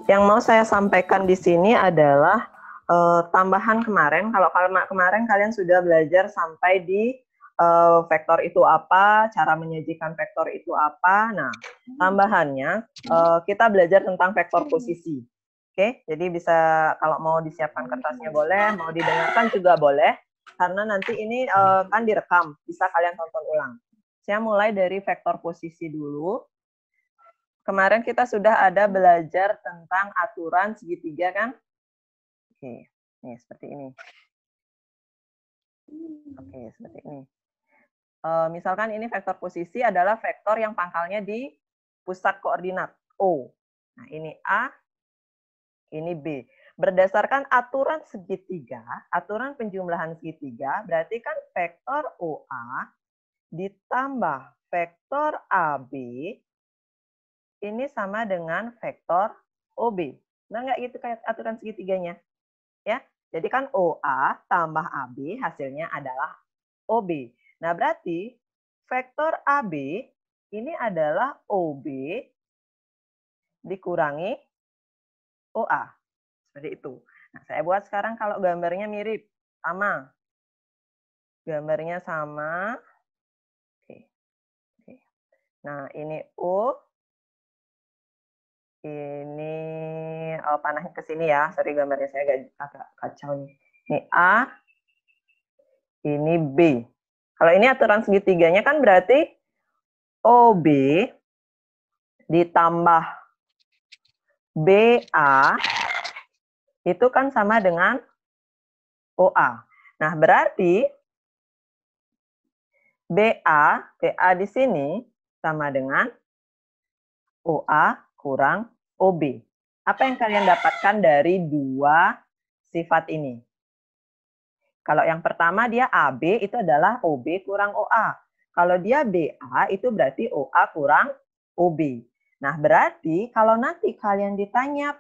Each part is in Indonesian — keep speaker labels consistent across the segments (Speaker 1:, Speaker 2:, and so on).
Speaker 1: Yang mau saya sampaikan di sini adalah tambahan kemarin. Kalau kemarin kalian sudah belajar sampai di vektor itu apa, cara menyajikan vektor itu apa. Nah, tambahannya kita belajar tentang vektor posisi. Oke, jadi bisa kalau mau disiapkan kertasnya boleh, mau didengarkan juga boleh, karena nanti ini kan direkam, bisa kalian tonton ulang. Saya mulai dari vektor posisi dulu. Kemarin kita sudah ada belajar tentang aturan segitiga kan? Oke, nih seperti ini. Oke, seperti ini. Misalkan ini vektor posisi adalah vektor yang pangkalnya di pusat koordinat O. Nah, ini A, ini B. Berdasarkan aturan segitiga, aturan penjumlahan segitiga, berarti kan vektor OA ditambah vektor AB ini sama dengan vektor OB. Nah, nggak gitu kayak aturan segitiganya. Ya, jadi kan OA tambah AB hasilnya adalah OB. Nah, berarti vektor AB ini adalah OB dikurangi OA. Seperti itu. Nah, saya buat sekarang kalau gambarnya mirip, sama. Gambarnya sama. Oke. Nah, ini O. Ini panahnya ke sini ya. Sorry gambarnya saya agak kacau nih. Ini A. Ini B. Kalau ini aturan segitiganya kan berarti OB ditambah BA itu kan sama dengan OA. Nah, berarti BA di sini sama dengan OA kurang OB. Apa yang kalian dapatkan dari dua sifat ini? Kalau yang pertama dia AB itu adalah OB kurang OA. Kalau dia BA itu berarti OA kurang OB. Nah, berarti kalau nanti kalian ditanya,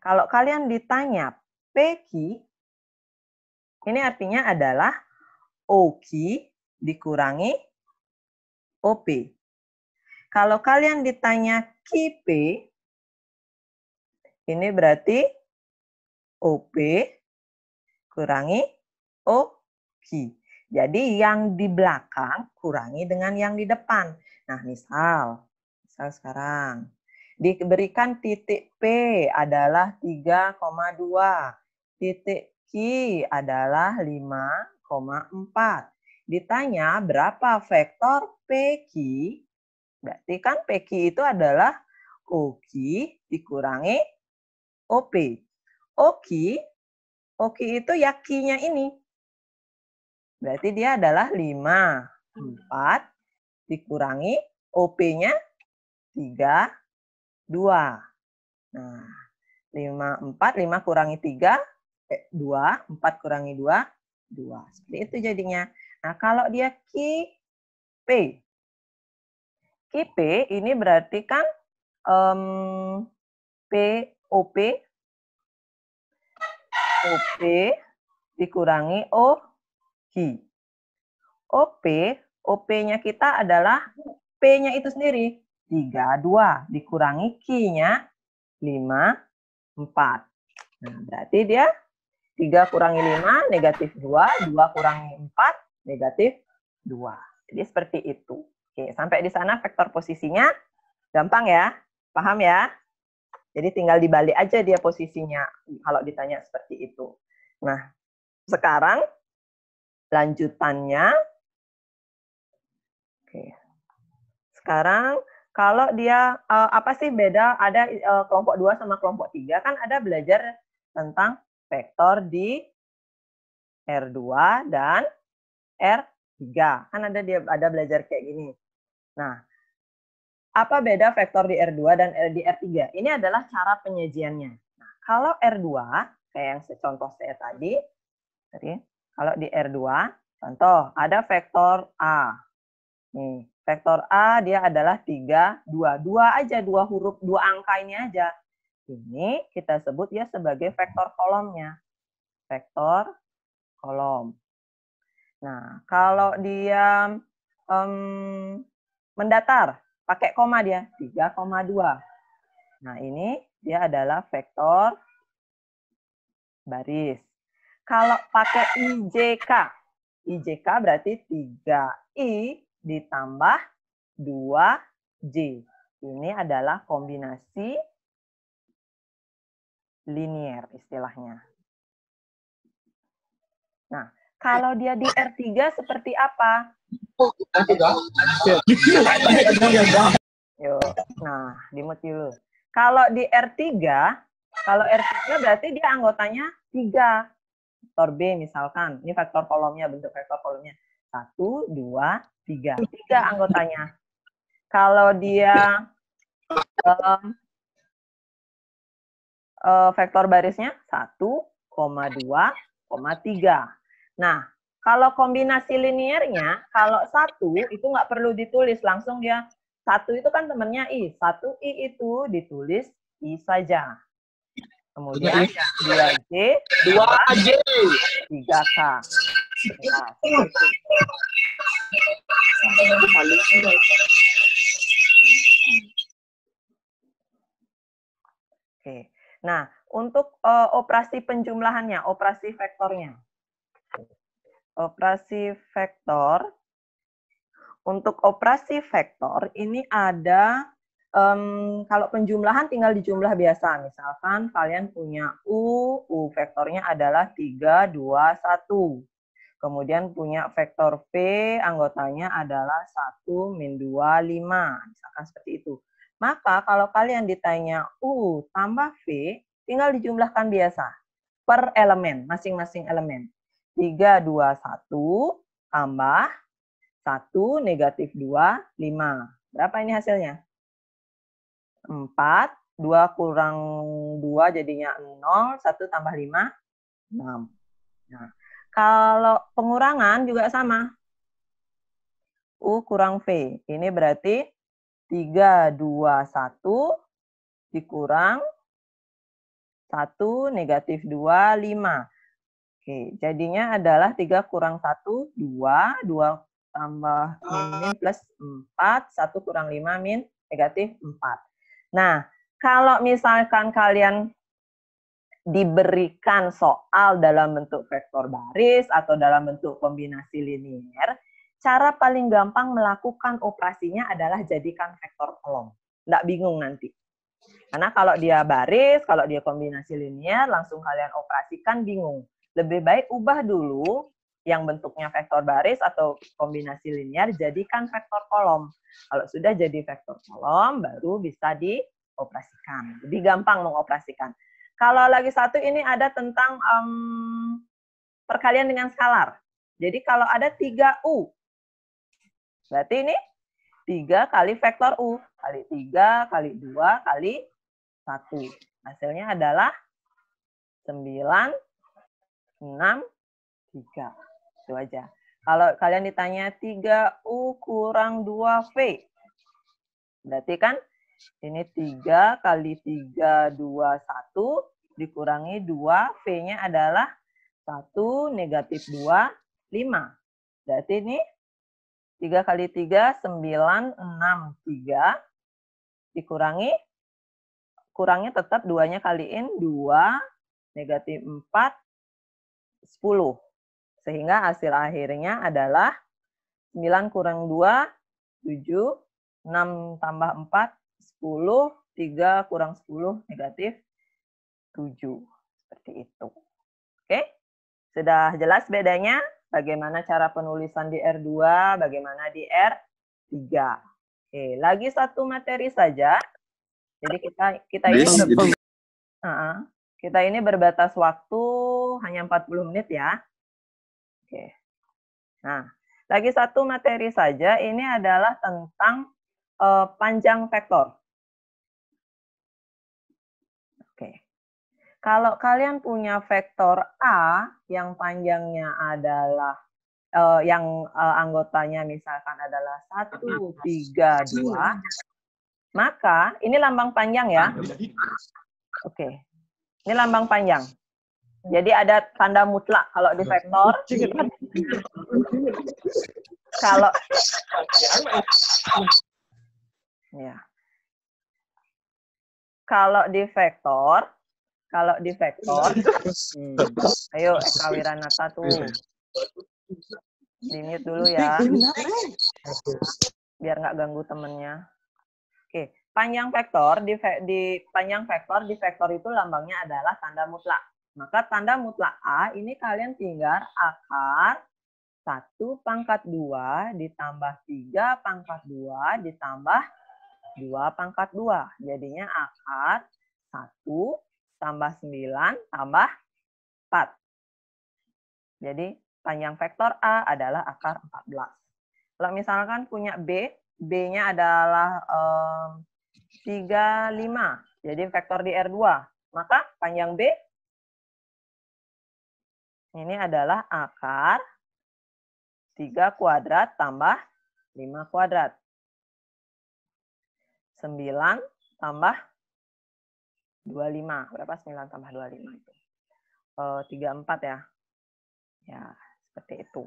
Speaker 1: kalau kalian ditanya PQ, ini artinya adalah OQ dikurangi OP. Kalau kalian ditanya QP, ini berarti OP kurangi OQ. Jadi yang di belakang kurangi dengan yang di depan. Nah, misal sekarang diberikan titik P adalah 3,2. Titik Q adalah 5,4. Ditanya berapa vektor PQ, berarti kan PQ itu adalah OQ dikurangi OP. OQ itu ya Q-nya ini. Berarti dia adalah 5, 4 dikurangi OP-nya 3, 2. Nah, 5, 4, 5 kurangi 3, 2, 4 kurangi 2, 2. Seperti itu jadinya. Nah, kalau dia QP. QP ini berarti kan OP dikurangi OQ. OP-nya kita adalah P-nya itu sendiri. 3, 2. Dikurangi Q-nya 5, 4. Nah, berarti dia 3 kurangi 5, negatif 2. 2 kurangi 4, negatif 2. Jadi seperti itu. Oke, sampai di sana vektor posisinya gampang ya? Paham ya? Jadi tinggal dibalik aja dia posisinya kalau ditanya seperti itu. Nah, sekarang lanjutannya. Oke. Sekarang kalau dia apa sih beda ada kelompok 2 sama kelompok 3 kan ada belajar tentang vektor di R2 dan R3. Kan ada belajar kayak gini. Nah, apa beda vektor di R2 dan di R3? Ini adalah cara penyajiannya. Nah, kalau R2 kayak yang contoh saya tadi, kalau di R2 contoh ada vektor A. Nih, vektor A dia adalah 3, 2. 2 aja, 2 huruf, 2 angka ini aja. Ini kita sebut ya sebagai vektor kolomnya. Vektor kolom. Nah, kalau dia mendatar, pakai koma dia, 3,2. Nah, ini dia adalah vektor baris. Kalau pakai IJK, IJK berarti 3I ditambah 2J. Ini adalah kombinasi linier istilahnya. Nah, kalau dia di R3 seperti apa? Yuk, nah, dimut dulu. Kalau di R3 berarti dia anggotanya 3. Vektor B misalkan, ini vektor kolomnya, bentuk vektor kolomnya. 1, 2, 3. 3 anggotanya. Kalau dia vektor barisnya 1, 2, 3. Nah, kalau kombinasi liniernya, kalau 1 itu nggak perlu ditulis, langsung dia 1 itu kan temannya I. 1I itu ditulis I saja. Kemudian 2J,
Speaker 2: 2J,
Speaker 1: 3K. Nah, oke. Nah, untuk operasi penjumlahannya, operasi vektornya. Operasi vektor. Untuk operasi vektor ini ada kalau penjumlahan tinggal dijumlah biasa. Misalkan kalian punya U vektornya adalah 3, 2, 1. Kemudian punya vektor V, anggotanya adalah 1, min 2, 5. Misalkan seperti itu. Maka kalau kalian ditanya U tambah V, tinggal dijumlahkan biasa. Per elemen, masing-masing elemen. 3, 2, 1, tambah 1, negatif 2, 5. Berapa ini hasilnya? 4, 2 kurang 2 jadinya 0, 1 tambah 5, 6. Nah, kalau pengurangan juga sama. U kurang V. Ini berarti 3, 2, 1 dikurang 1, negatif 2, 5. Oke, jadinya adalah 3 kurang 1, 2. 2 tambah min plus 4. 1 kurang 5 min negatif 4. Nah, kalau misalkan kalian diberikan soal dalam bentuk vektor baris atau dalam bentuk kombinasi linier, cara paling gampang melakukan operasinya adalah jadikan vektor kolom. Nggak bingung nanti. Karena kalau dia baris, kalau dia kombinasi linier, langsung kalian operasikan bingung. Lebih baik ubah dulu yang bentuknya vektor baris atau kombinasi linier, jadikan vektor kolom. Kalau sudah jadi vektor kolom, baru bisa dioperasikan. Lebih gampang mengoperasikan. Kalau lagi satu ini ada tentang perkalian dengan skalar. Jadi kalau ada 3U, berarti ini 3 kali vektor U, kali 3, kali 2, kali 1. Hasilnya adalah 9, 6, 3. Itu aja. Kalau kalian ditanya 3U kurang 2V, berarti kan ini 3 kali 3, 2, 1 dikurangi 2, V-nya adalah 1, negatif 2, 5. Berarti ini 3 kali 3, 9, 6, 3 dikurangi, kurangnya tetap 2-nya kaliin 2, negatif 4, 10. Sehingga hasil akhirnya adalah 9 kurang 2, 7, 6 tambah 4, 10, 3 kurang 10, negatif 7. Seperti itu. Oke? Sudah jelas bedanya? Bagaimana cara penulisan di R2, bagaimana di R3. Oke, lagi satu materi saja. Jadi kita ini berbatas waktu hanya 40 menit ya. Oke. Nah, lagi satu materi saja. Ini adalah tentang panjang vektor. Oke. Kalau kalian punya vektor A yang panjangnya adalah anggotanya misalkan adalah 1, 3, 2, maka ini lambang panjang ya. Oke. Ini lambang panjang. Jadi ada tanda mutlak kalau di vektor. Ya. Kalau di vektor, ayo Eka Wiranata tuh, di-mute dulu ya, biar nggak ganggu temennya. Oke, panjang vektor di panjang vektor di vektor itu lambangnya adalah tanda mutlak. Maka tanda mutlak A ini kalian tinggal akar 1 pangkat 2 ditambah 3 pangkat 2 ditambah 2 pangkat 2. Jadinya akar 1 tambah 9 tambah 4. Jadi panjang vektor A adalah akar 14. Kalau misalkan punya B, B-nya adalah 3, 5. Jadi vektor di R2. Maka panjang B ini adalah akar 3 kuadrat tambah 5 kuadrat. 9 tambah 25. Berapa 9 tambah 25 itu? 34 ya. Ya, seperti itu.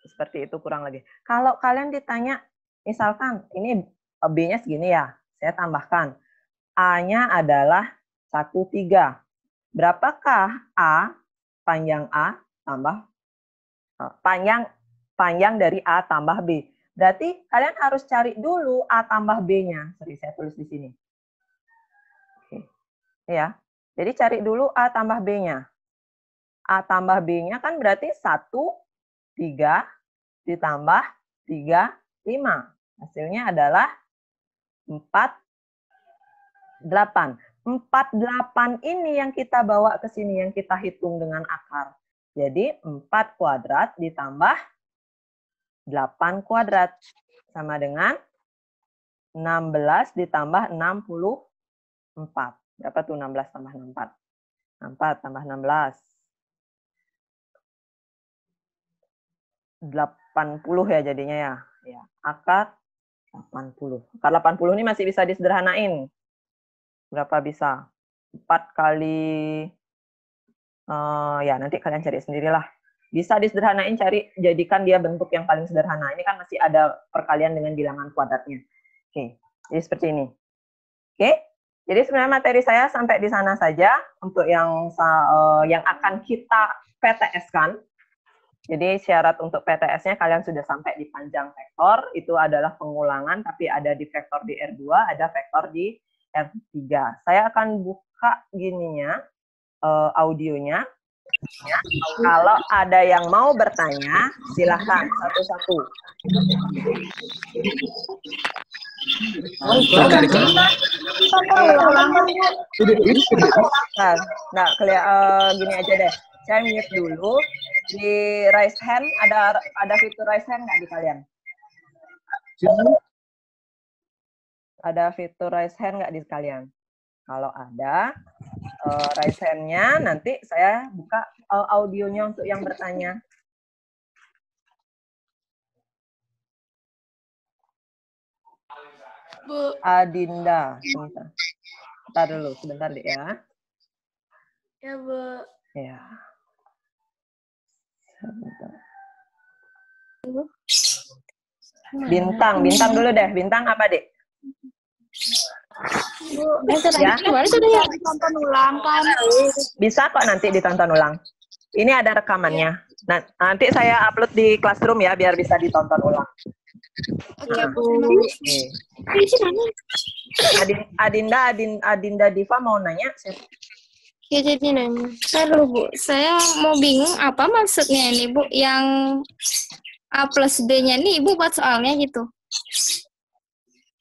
Speaker 1: Seperti itu kurang lebih. Kalau kalian ditanya, misalkan ini B-nya segini ya, saya tambahkan. A-nya adalah 1,3. Berapakah A, panjang A tambah panjang dari A tambah B? Berarti kalian harus cari dulu A tambah B-nya. Sorry, saya tulis di sini. Oke. Ya. Jadi cari dulu A tambah B-nya. A tambah B-nya kan berarti 1, 3 ditambah 3, 5. Hasilnya adalah 4, 8. 48 ini yang kita bawa ke sini, yang kita hitung dengan akar. Jadi 4 kuadrat ditambah 8 kuadrat. Sama dengan 16 ditambah 64. Berapa tuh 16 tambah 64? 64 tambah 16. 80 ya jadinya ya. Ya, akar 80. Akar 80 ini masih bisa disederhanain. Berapa bisa? 4 kali, ya nanti kalian cari sendirilah. Bisa disederhanain, jadikan dia bentuk yang paling sederhana. Ini kan masih ada perkalian dengan bilangan kuadratnya. Oke, jadi seperti ini. Oke, jadi sebenarnya materi saya sampai di sana saja untuk yang akan kita PTS-kan. Jadi syarat untuk PTS-nya kalian sudah sampai di panjang vektor, itu adalah pengulangan, tapi ada di vektor di R2, ada vektor di R3. Saya akan buka gininya, audionya. Kalau ada yang mau bertanya, silahkan satu-satu. Nah, gini aja deh. Saya mute dulu. Di raise hand, ada fitur raise hand nggak di kalian? Ada fitur raise hand nggak di kalian? Kalau ada, raise hand-nya nanti saya buka audionya untuk yang bertanya. Bu. Adinda. Sebentar dulu, sebentar deh ya.
Speaker 2: Ya, Bu.
Speaker 1: Ya. Sebentar. Bintang dulu deh. Bintang apa, Dek?
Speaker 2: Bu, ya? Gimana sudah ya ditonton ulang kan?
Speaker 1: Bisa kok nanti ditonton ulang. Ini ada rekamannya. Nah, nanti saya upload di Classroom ya, biar bisa ditonton ulang.
Speaker 2: Oke, Bu.
Speaker 1: Adinda Diva mau nanya?
Speaker 2: Ya, jadi nanya. Taruh, Bu. Saya mau bingung apa maksudnya ini, Bu. Yang A plus B-nya ini Ibu buat soalnya gitu.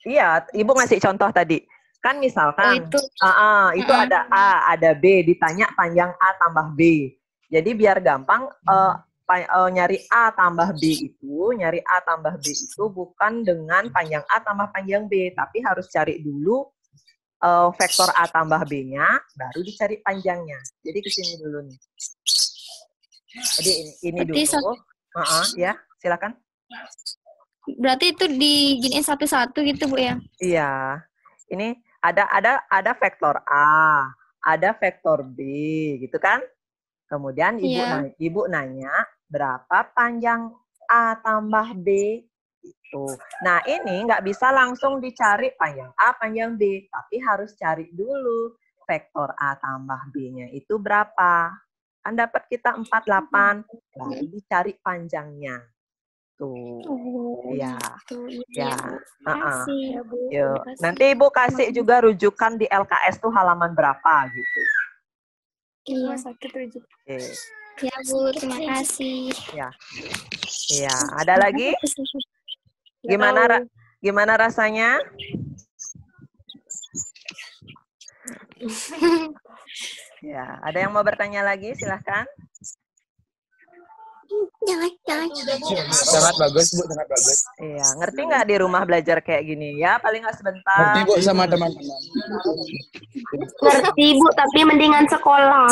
Speaker 1: Iya, Ibu ngasih contoh tadi. Kan misalkan, itu ada A, ada B, ditanya panjang A tambah B. Jadi biar gampang, nyari A tambah B itu bukan dengan panjang A tambah panjang B, tapi harus cari dulu vektor A tambah B-nya, baru dicari panjangnya. Jadi ke sini dulu nih. Jadi ini dulu. Ya, silakan.
Speaker 2: Berarti itu diginiin satu-satu gitu, Bu ya?
Speaker 1: Iya. Ini ada vektor A, ada vektor B, gitu kan? Kemudian Ibu nanya berapa panjang A tambah B? Itu. Nah, ini nggak bisa langsung dicari panjang A, panjang B, tapi harus cari dulu vektor A tambah B-nya itu berapa. Kan dapat kita 48, lalu dicari panjangnya. Tuh. Ya. Ya.
Speaker 2: Makasih ya, Bu.
Speaker 1: Yuk. Nanti Ibu kasih juga rujukan di LKS tuh halaman berapa gitu.
Speaker 2: Iya, sakit rujuk. Ya, Bu, terima kasih.
Speaker 1: Ya. Iya, ada lagi? Gimana rasanya? Ya, ada yang mau bertanya lagi? Silahkan.
Speaker 3: Sangat bagus, Bu, sangat bagus.
Speaker 1: Iya, ngerti nggak di rumah belajar kayak gini? Ya, paling nggak sebentar.
Speaker 3: Ngerti, Bu, sama teman-teman.
Speaker 4: Ngerti, Bu, tapi mendingan sekolah.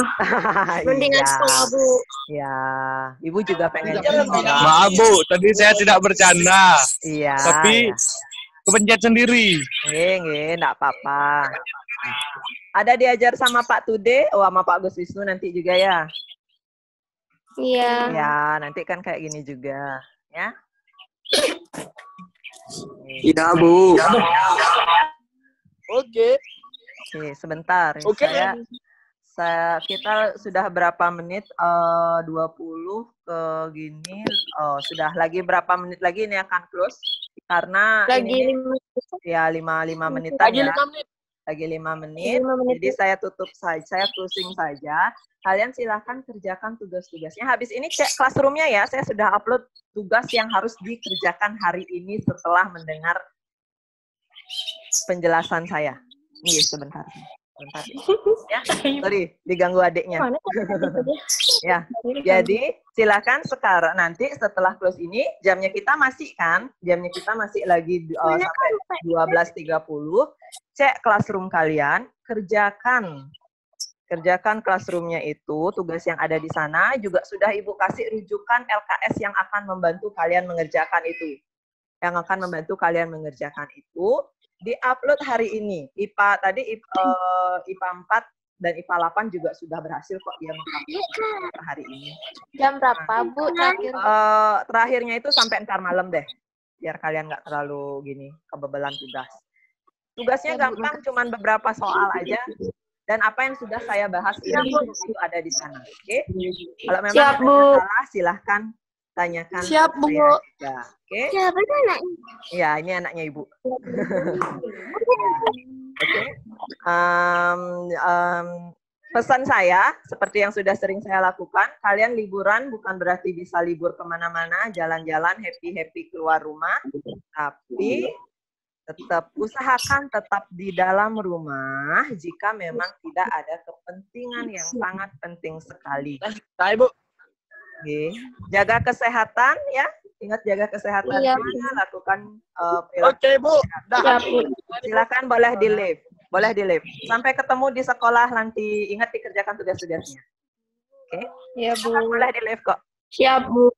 Speaker 4: Mendingan sekolah, Bu.
Speaker 1: Ya, Ibu juga pengen sekolah.
Speaker 3: Maaf, Bu, tadi saya tidak bercanda.
Speaker 1: Iya.
Speaker 3: Tapi kepencet sendiri.
Speaker 1: Nggih, enggak apa-apa. Ada diajar sama Pak Tude, sama Pak Gus Wisnu nanti juga ya.
Speaker 2: Iya.
Speaker 1: Ya, nanti kan kayak gini juga, ya.
Speaker 3: Iya, Bu.
Speaker 1: Oke, sebentar.
Speaker 3: Oke.
Speaker 1: Kita sudah berapa menit? 20 ke gini. Oh, sudah lagi berapa menit lagi ini akan close? Karena
Speaker 2: Lagi
Speaker 1: ini ya 5 menitan
Speaker 4: Lagi
Speaker 1: ya.
Speaker 4: 5 menit.
Speaker 1: Lagi 5 menit.
Speaker 2: 5 menit.
Speaker 1: Jadi saya tutup saja, saya closing saja. Kalian silahkan kerjakan tugas-tugasnya. Habis ini cek classroom-nya ya. Saya sudah upload tugas yang harus dikerjakan hari ini setelah mendengar penjelasan saya. Nih, sebentar. Ya, sorry, diganggu adiknya. Ya, jadi silakan sekarang nanti setelah close ini jamnya kita masih kan? Jamnya kita masih lagi sampai 12.30. Cek classroom kalian, kerjakan classroom-nya itu, tugas yang ada di sana juga sudah Ibu kasih rujukan LKS yang akan membantu kalian mengerjakan itu. Yang akan membantu kalian mengerjakan itu di-upload hari ini. IPA tadi IPA 4 dan IPA 8 juga sudah berhasil kok dia mengupload hari ini.
Speaker 2: Jam berapa, Bu? Terakhir.
Speaker 1: Terakhirnya itu sampai ntar malam deh. Biar kalian nggak terlalu gini kebebelan tugas. Tugasnya gampang, cuman beberapa soal aja. Dan apa yang sudah saya bahas ini itu ada di sana. Oke? Kalau memang
Speaker 4: Siap,
Speaker 1: ada
Speaker 4: Bu.
Speaker 1: masalah, silahkan tanyakan.
Speaker 4: Siap, Bu.
Speaker 1: Saya. Oke?
Speaker 2: Siapa anaknya?
Speaker 1: Ya, ini anaknya Ibu. Oke. Pesan saya, seperti yang sudah sering saya lakukan, kalian liburan bukan berarti bisa libur kemana-mana, jalan-jalan, happy-happy keluar rumah, tapi tetap usahakan tetap di dalam rumah jika memang tidak ada kepentingan yang sangat penting sekali.
Speaker 3: Hai, Bu.
Speaker 1: Oke. Jaga kesehatan ya, ingat jaga kesehatan.
Speaker 2: Iya.
Speaker 1: Lakukan perilaku.
Speaker 3: Oke, Bu. Dah.
Speaker 1: Silakan boleh di live. Sampai ketemu di sekolah nanti. Ingat dikerjakan tugas-tugasnya. Oke.
Speaker 2: Iya, Bu.
Speaker 1: Boleh di live kok.
Speaker 4: Siap, Bu.